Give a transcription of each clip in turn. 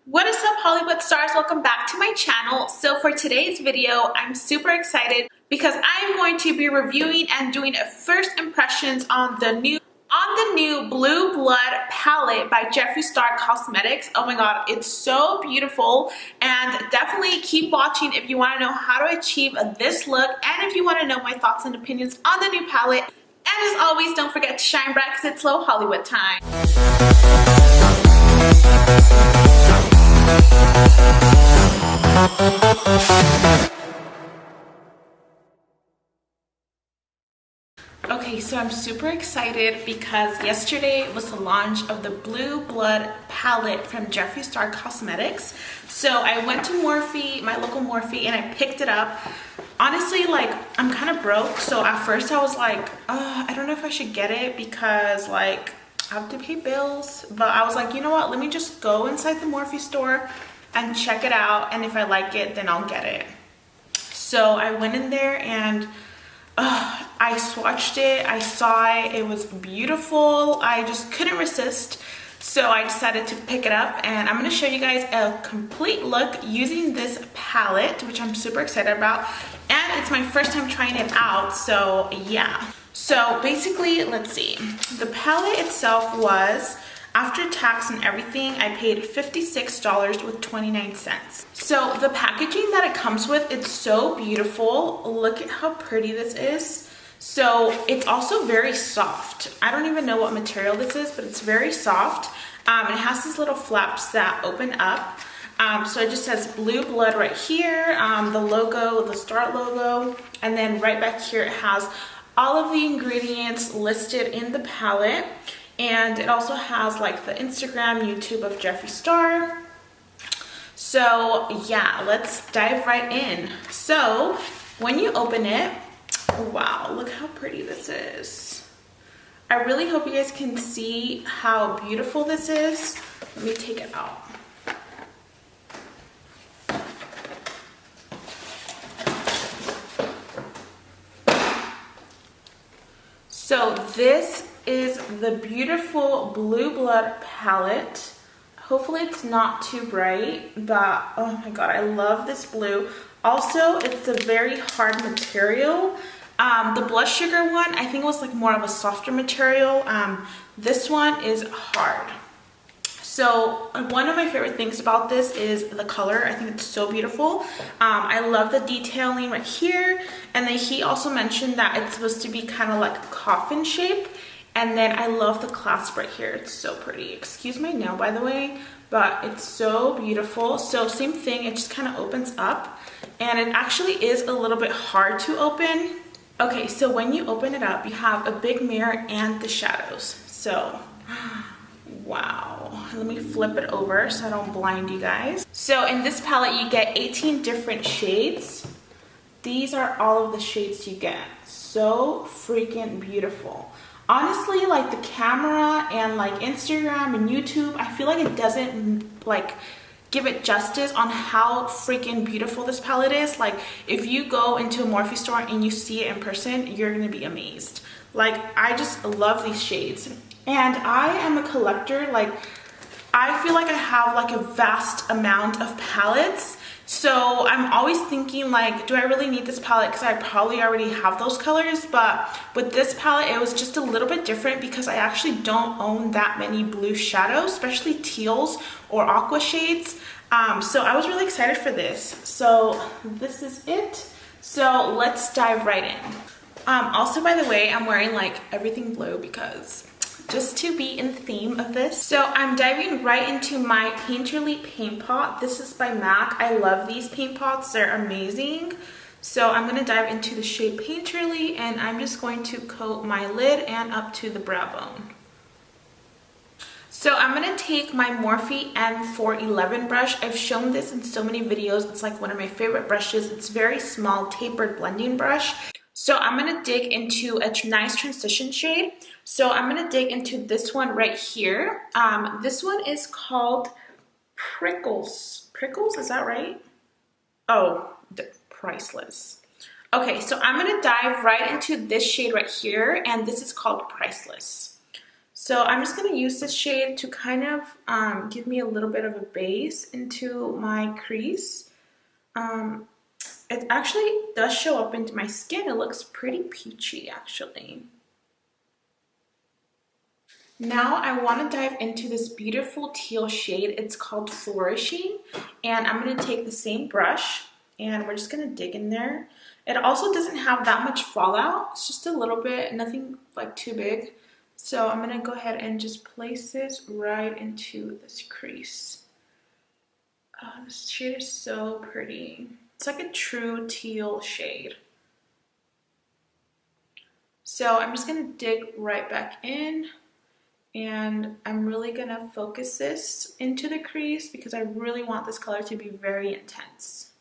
What is up, Hollywood stars? Welcome back to my channel. So for today's video, I'm super excited because I'm going to be reviewing and doing a first impressions on the new Blue Blood palette by Jeffree Star Cosmetics. Oh my god, it's so beautiful, and definitely keep watching if you want to know how to achieve this look and if you want to know my thoughts and opinions on the new palette. And as always, don't forget to shine bright because it's Low Hollywood time. Okay, so I'm super excited because yesterday was the launch of the Blue Blood palette from Jeffree Star Cosmetics. So I went to Morphe, my local Morphe, and I picked it up. Honestly, like, I'm kind of broke, so at first I was like, I don't know if I should get it because, like, I have to pay bills. But I was like, you know what, let me just go inside the Morphe store and check it out, and if I like it, then I'll get it. So I went in there and I swatched it, I saw it, it was beautiful. I just couldn't resist, so I decided to pick it up, and I'm going to show you guys a complete look using this palette, which I'm super excited about, and it's my first time trying it out, so yeah. So basically, let's see, the palette itself was, after tax and everything, I paid $56 with 29 cents. So the packaging that it comes with, it's so beautiful. Look at how pretty this is. So it's also very soft. I don't even know what material this is, but it's very soft. It has these little flaps that open up. So it just says Blue Blood right here, the logo, the Start logo, and then right back here it has all of the ingredients listed in the palette. And it also has like the Instagram, YouTube of Jeffree Star. So yeah, let's dive right in. So when you open it, wow, look how pretty this is. I really hope you guys can see how beautiful this is. Let me take it out. So this is the beautiful Blue Blood palette. Hopefully it's not too bright, but oh my god, I love this blue. Also, it's a very hard material. The Blush Sugar one, I think it was like more of a softer material. This one is hard. So one of my favorite things about this is the color. I think it's so beautiful. I love the detailing right here. And then he also mentioned that it's supposed to be kind of like a coffin shape. And then I love the clasp right here. It's so pretty. Excuse my nail, by the way, but it's so beautiful. So same thing, it just kind of opens up. And it actually is a little bit hard to open. Okay, so when you open it up, you have a big mirror and the shadows. So wow, let me flip it over so I don't blind you guys. So in this palette you get 18 different shades. These are all of the shades you get. So freaking beautiful. Honestly, like the camera and like Instagram and YouTube, I feel like it doesn't like give it justice on how freaking beautiful this palette is. Like if you go into a Morphe store and you see it in person, you're gonna be amazed. Like I just love these shades. And I am a collector. Like I feel like I have like a vast amount of palettes, so I'm always thinking like, do I really need this palette, because I probably already have those colors. But with this palette it was just a little bit different because I actually don't own that many blue shadows, especially teals or aqua shades. So I was really excited for this. So this is it. So let's dive right in. Also, by the way, I'm wearing like everything blue because just to be in the theme of this. So I'm diving right into my Painterly paint pot. This is by MAC. I love these paint pots, they're amazing. So I'm going to dive into the shade Painterly, and I'm just going to coat my lid and up to the brow bone. So I'm going to take my Morphe M411 brush. I've shown this in so many videos. It's like one of my favorite brushes. It's very small, tapered blending brush. So I'm going to dig into a nice transition shade. So I'm going to dig into this one right here. This one is called Prickles. Prickles, is that right? Oh, Priceless. Okay, so I'm going to dive right into this shade right here, and this is called Priceless. So I'm just going to use this shade to kind of give me a little bit of a base into my crease. It actually does show up into my skin. It looks pretty peachy actually. Now I want to dive into this beautiful teal shade. It's called Flourishing, and I'm going to take the same brush and we're just going to dig in there. It also doesn't have that much fallout. It's just a little bit, nothing like too big. So I'm going to go ahead and just place this right into this crease. Oh, this shade is so pretty. It's like a true teal shade. So I'm just going to dig right back in. And I'm really gonna focus this into the crease because I really want this color to be very intense.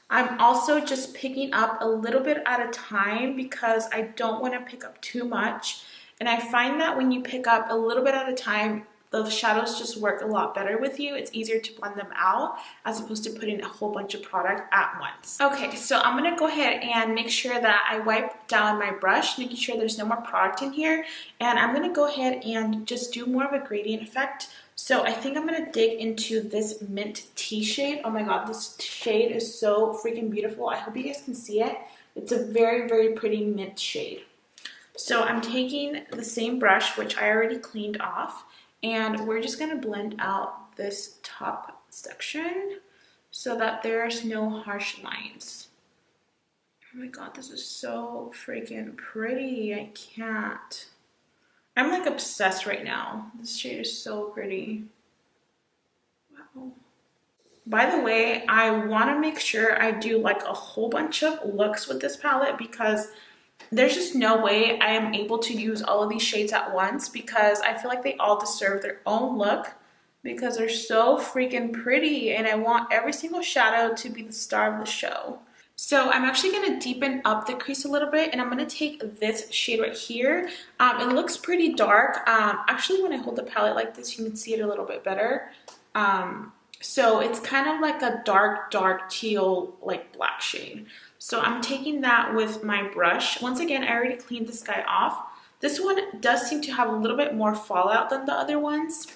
I'm also just picking up a little bit at a time because I don't want to pick up too much. And I find that when you pick up a little bit at a time, the shadows just work a lot better with you. It's easier to blend them out as opposed to putting a whole bunch of product at once. Okay, so I'm gonna go ahead and make sure that I wipe down my brush, making sure there's no more product in here. And I'm gonna go ahead and just do more of a gradient effect. So I think I'm gonna dig into this mint tea shade. Oh my God, this shade is so freaking beautiful. I hope you guys can see it. It's a very, very pretty mint shade. So I'm taking the same brush, which I already cleaned off, and we're just gonna blend out this top section so that there's no harsh lines. Oh my God, this is so freaking pretty. I can't. I'm like obsessed right now. This shade is so pretty. Wow. By the way, I wanna make sure I do like a whole bunch of looks with this palette because there's just no way I am able to use all of these shades at once because I feel like they all deserve their own look because they're so freaking pretty and I want every single shadow to be the star of the show. So I'm actually going to deepen up the crease a little bit and I'm going to take this shade right here. It looks pretty dark. Actually, when I hold the palette like this, you can see it a little bit better. So it's kind of like a dark teal, like black shade. So I'm taking that with my brush. Once again, I already cleaned this guy off. This one does seem to have a little bit more fallout than the other ones,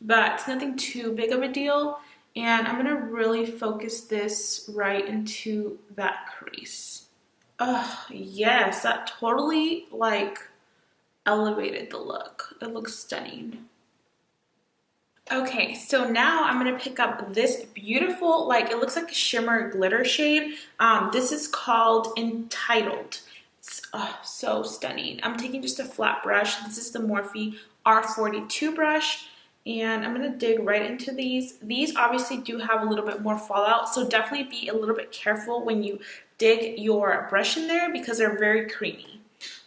but it's nothing too big of a deal. And I'm gonna really focus this right into that crease. Oh, yes, that totally like elevated the look. It looks stunning. Okay, so now I'm gonna pick up this beautiful, like it looks like a shimmer glitter shade. This is called Entitled. It's so stunning. I'm taking just a flat brush. This is the Morphe R42 brush, and I'm gonna dig right into these. These obviously do have a little bit more fallout, so definitely be a little bit careful when you dig your brush in there because they're very creamy.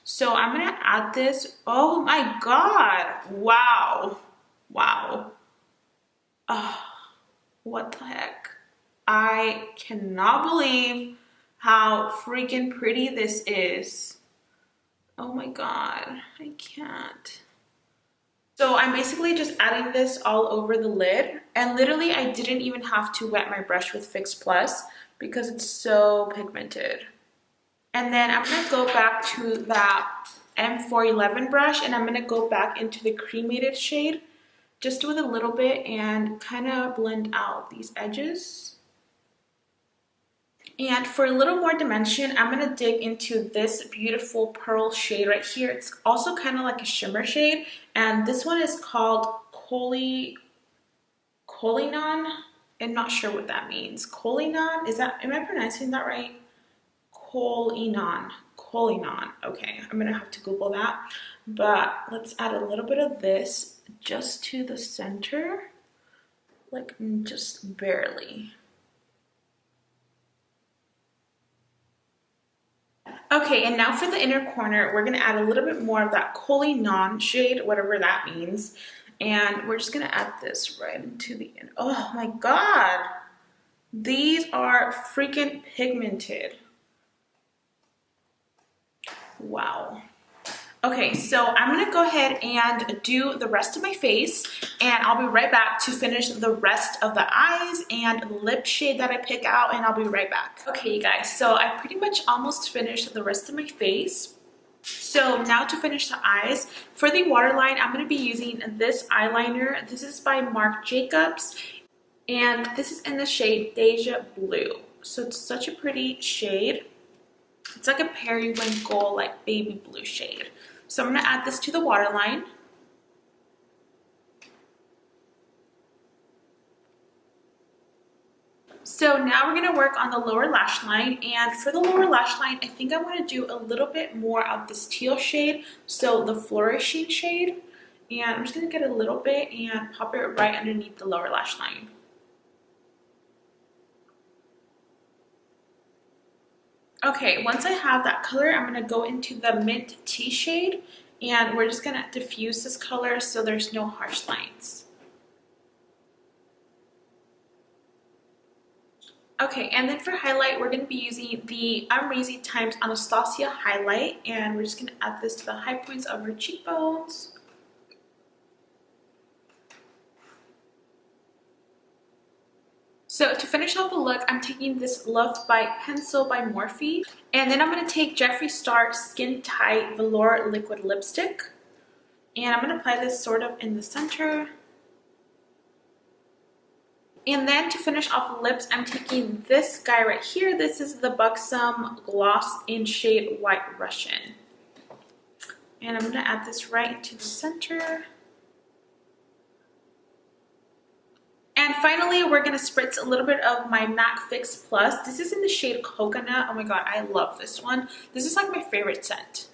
So I'm gonna add this. Oh my God, wow, wow. Oh, what the heck? I cannot believe how freaking pretty this is. Oh my God, I can't. So I'm basically just adding this all over the lid, and literally I didn't even have to wet my brush with Fix Plus because it's so pigmented. And then I'm gonna go back to that M411 brush and I'm gonna go back into the cremated shade just with a little bit and kind of blend out these edges. And for a little more dimension, I'm going to dig into this beautiful pearl shade right here. It's also kind of like a shimmer shade. And this one is called Colinon. I'm not sure what that means. Colinon? Am I pronouncing that right? Colinon. Okay, I'm going to have to Google that. But let's add a little bit of this just to the center, like just barely. Okay, and now for the inner corner, we're gonna add a little bit more of that Colinon shade, whatever that means. And we're just gonna add this right into the end. Oh my God, these are freaking pigmented. Wow. Okay, so I'm gonna go ahead and do the rest of my face and I'll be right back to finish the rest of the eyes and lip shade that I pick out, and I'll be right back. Okay, you guys, so I pretty much almost finished the rest of my face. So now to finish the eyes, for the waterline, I'm going to be using this eyeliner. This is by Marc Jacobs, and this is in the shade Deja Blue. So it's such a pretty shade. It's like a periwinkle, like baby blue shade. So I'm going to add this to the waterline. So now we're going to work on the lower lash line, and for the lower lash line, I think I want to do a little bit more of this teal shade, so the flourishing shade, and I'm just going to get a little bit and pop it right underneath the lower lash line. Okay, once I have that color, I'm going to go into the mint tea shade, and we're just going to diffuse this color so there's no harsh lines. Okay, and then for highlight, we're going to be using the Amazing Times Anastasia highlight, and we're just going to add this to the high points of her cheekbones. So to finish off the look, I'm taking this Love by Pencil by Morphe, and then I'm going to take Jeffree Star Skin Tight Velour Liquid Lipstick, and I'm going to apply this sort of in the center. And then to finish off the lips, I'm taking this guy right here. This is the Buxom Gloss in shade White Russian. And I'm going to add this right into the center. And finally, we're going to spritz a little bit of my MAC Fix Plus. This is in the shade Coconut. Oh my god, I love this one. This is like my favorite scent.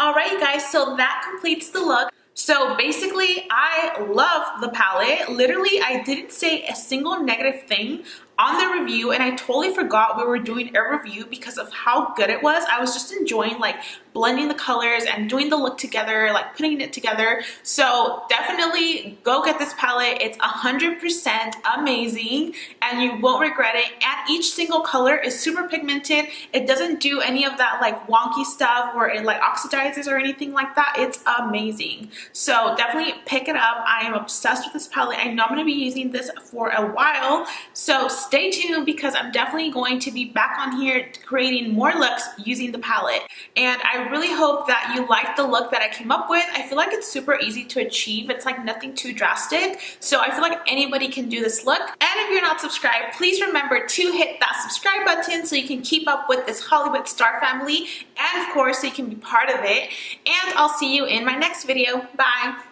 Alright guys, so that completes the look. So basically, I love the palette. Literally, I didn't say a single negative thing on the review, and I totally forgot we were doing a review because of how good it was. I was just enjoying like blending the colors and doing the look together, like putting it together. So definitely go get this palette. It's 100% amazing and you won't regret it. And each single color is super pigmented. It doesn't do any of that like wonky stuff where it like oxidizes or anything like that. It's amazing. So definitely pick it up. I am obsessed with this palette. I know I'm going to be using this for a while. So stay tuned because I'm definitely going to be back on here creating more looks using the palette. And I really hope that you like the look that I came up with. I feel like it's super easy to achieve. It's like nothing too drastic. So I feel like anybody can do this look. And if you're not subscribed, please remember to hit that subscribe button so you can keep up with this Hollywood star family. And of course, so you can be part of it. And I'll see you in my next video. Bye.